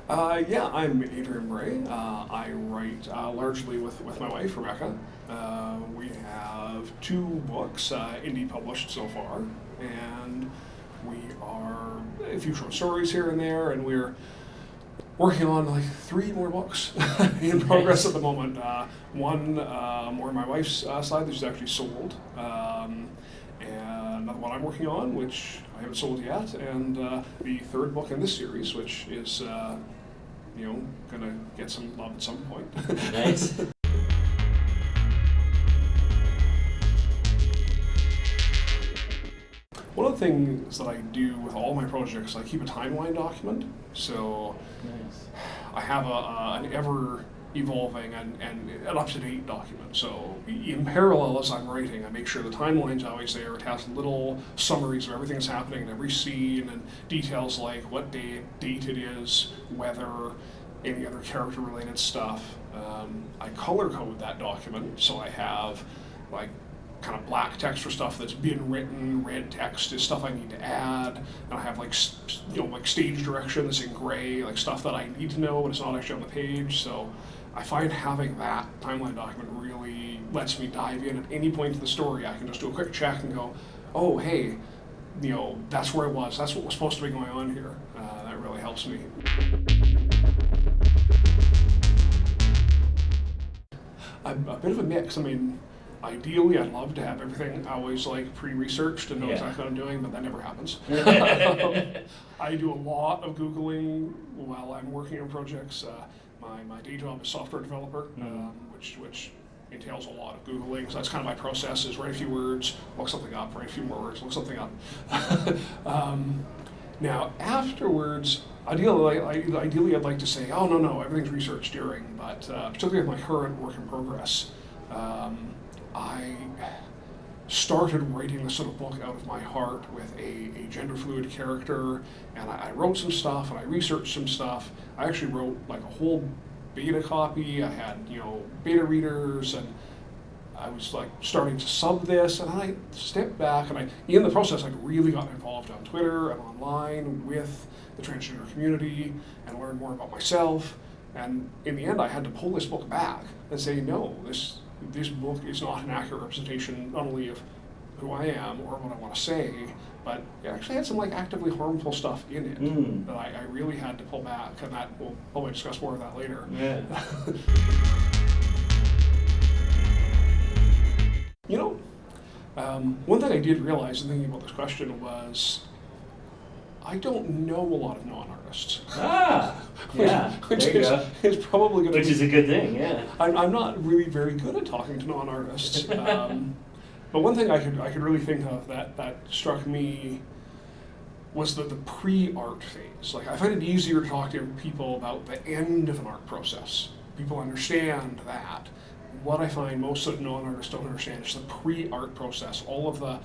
Yeah, I'm Adriaan Brae. I write largely with my wife, Rebecca. We have two books, indie published so far, and we are a few short stories here and there, and we're working on like three more books in progress at the moment. One more on my wife's side that she's actually sold, and another one I'm working on, which I haven't sold yet, and the third book in this series, which is gonna get some love at some point. Nice. One of the things that I do with all my projects, I keep a timeline document. So Nice. I have an ever evolving and an up-to-date document. So in parallel as I'm writing, I make sure the timeline's always there. It has little summaries of everything that's happening in every scene and details like what date it is, weather, any other character-related stuff. I color code that document, so I have like kind of black text for stuff that's been written, red text is stuff I need to add, and I have like stage direction that's in gray, like stuff that I need to know but it's not actually on the page. So I find having that timeline document really lets me dive in at any point of the story. I can just do a quick check and go, oh hey, that's where I was, that's what was supposed to be going on here. That really helps me. I'm a bit of a mix. I mean, ideally, I'd love to have everything always like pre-researched and know exactly what I'm doing, but that never happens. I do a lot of Googling while I'm working on projects. My day job is software developer, which entails a lot of Googling. So that's kind of my process: is write a few words, look something up, write a few more words, look something up. Now afterwards, ideally I'd like to say, oh no, everything's researched during, but particularly with my current work in progress. I started writing this sort of book out of my heart with a gender fluid character, and I wrote some stuff and I researched some stuff. I actually wrote like a whole beta copy. I had beta readers, and I was like starting to sub this, and I stepped back, and in the process I really got involved on Twitter and online with the transgender community and learned more about myself. And in the end I had to pull this book back and say, no, this book is not an accurate representation not only of who I am or what I want to say, but it actually had some like actively harmful stuff in it that I really had to pull back, and that we'll probably discuss more of that later. Yeah. One thing I did realize in thinking about this question was I don't know a lot of non-artists. Which is probably going to Which is a good thing, yeah. I'm not really very good at talking to non-artists. But one thing I could really think of that struck me was the pre-art phase. Like, I find it easier to talk to people about the end of an art process. People understand that. What I find most of non-artists don't understand is the pre-art process, all of the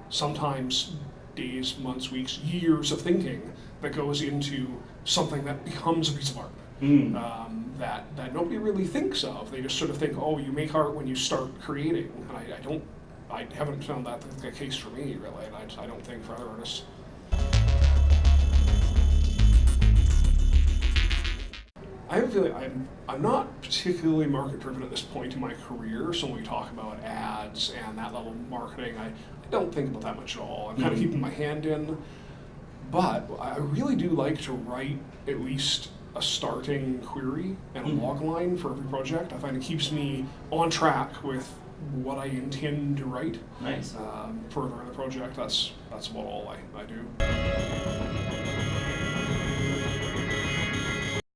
sometimes days, months, weeks, years of thinking that goes into something that becomes a piece of art. That nobody really thinks of. They just sort of think, oh, you make art when you start creating. And I haven't found that the case for me, really, and I don't think for other artists. I have a feeling I'm not particularly market driven at this point in my career, so when we talk about ads and that level of marketing, I don't think about that much at all. I'm kind of keeping my hand in, but I really do like to write at least a starting query and a log line for every project. I find it keeps me on track with what I intend to write. Nice. Further in the project. That's about all I do.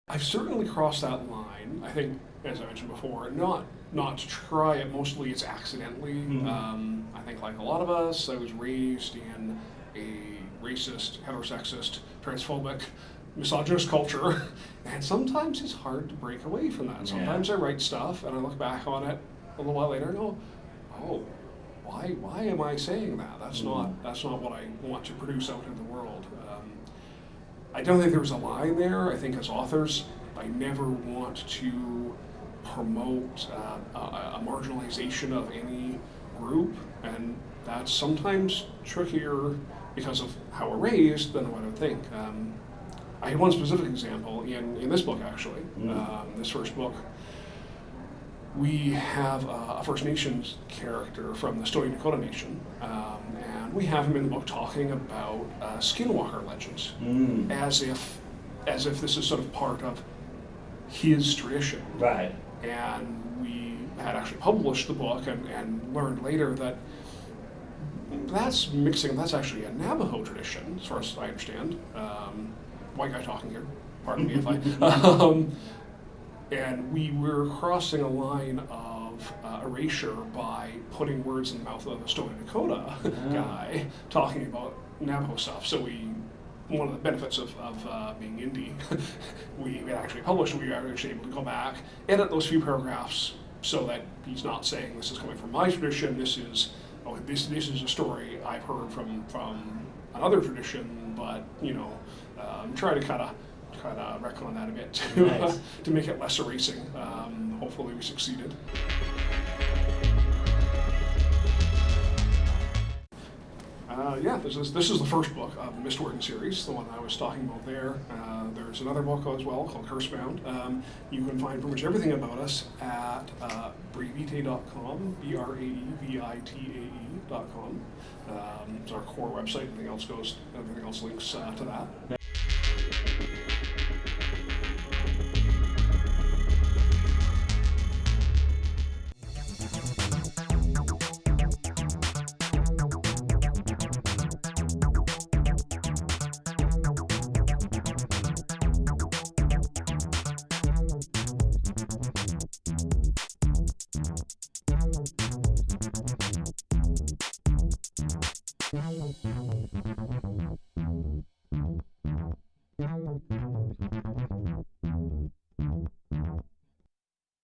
I've certainly crossed that line. I think, as I mentioned before, not to try it. Mostly it's accidentally. I think like a lot of us, I was raised in a racist, heterosexist, transphobic, misogynist culture, and sometimes it's hard to break away from that. Sometimes I write stuff and I look back on it a little while later and go, oh, why am I saying that? That's not what I want to produce out in the world. I don't think there's a line there. I think as authors, I never want to promote a marginalization of any group, and that's sometimes trickier because of how we're raised than what I would think. I had one specific example in this book, actually. This first book. We have a First Nations character from the Stoney Nakoda Nation, and we have him in the book talking about skinwalker legends, as if this is sort of part of his tradition. Right. And we had actually published the book and learned later that that's actually a Navajo tradition, as far as I understand. White guy talking here, pardon me if I... and we were crossing a line of erasure by putting words in the mouth of a Stoney Nakoda guy talking about Navajo stuff. So one of the benefits of being indie, we had actually published, we were actually able to go back, edit those few paragraphs so that he's not saying this is coming from my tradition, this is a story I've heard from another tradition, but try to kind of retcon that a bit to make it less erasing. Hopefully we succeeded. This is the first book of the Mistwarden series, the one I was talking about there. There's another book as well called Cursebound. You can find pretty much everything about us at braevitae.com, braevitae.com. It's our core website. Everything else links to that.